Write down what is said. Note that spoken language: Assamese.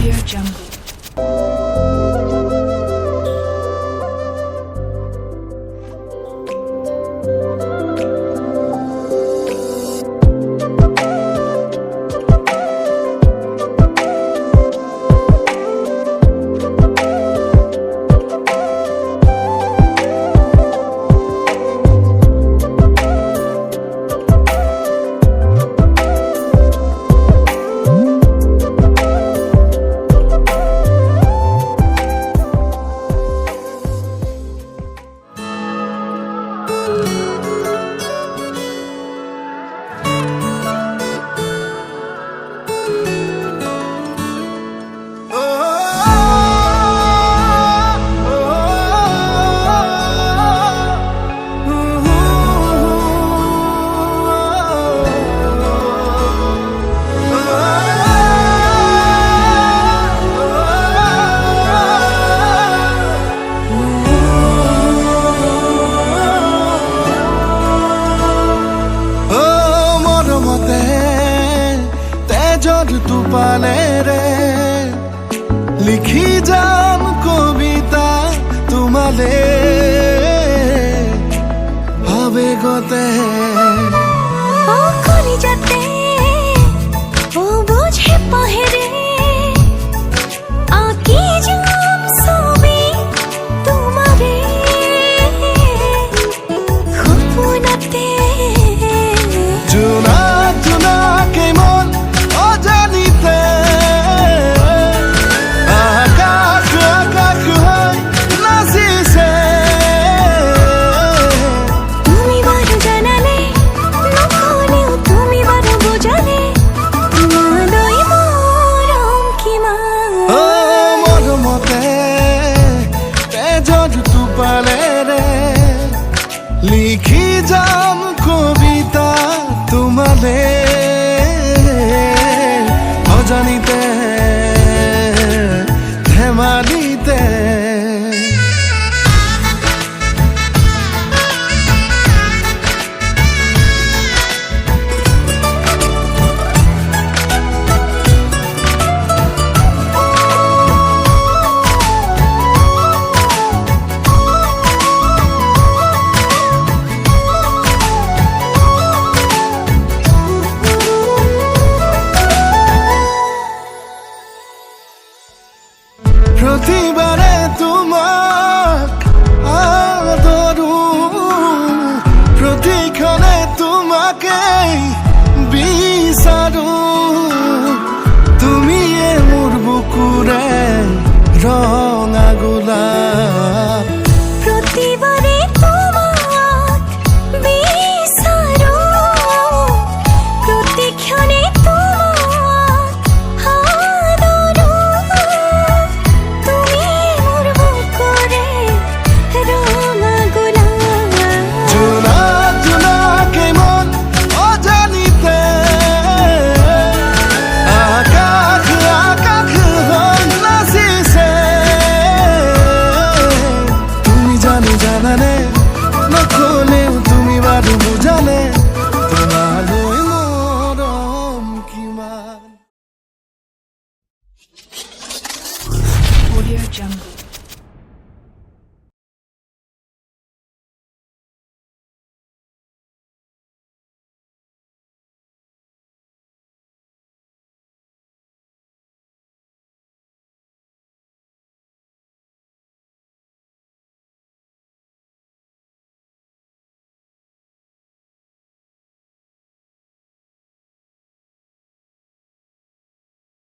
Audio Jungle. লিখি যাম কবিতা তোমালে আবেগতে ও কলি যাতে ও বুঝে পাহেরে আকি যাম ছবি তোমারে খুপুনাতে জোনা জোনা কেমন অজানিতে লিখি যাম কবিতা তোমালে অজানিতে ধেমালিতে প্রতিবারে তোমাক আদরু প্রতিক্ষণে তোমাকে বিচাৰো তুমি মোৰ বুকুৰে ৰঙা গোলাপ প্ৰতিবাৰে তোমাক বিচাৰো প্ৰতিক্ষণে তোমাক আদৰো তুমি মোর বুকুরে রঙা গোলাপ জোনা জোনা কেমন অজানিতে আকাশ আকাশ হৈ নাচিছে তুমি জানো জানানে নকলেও তুমি বাৰু বুজানে তোমালৈ মৰম কিমান Audio Jungle.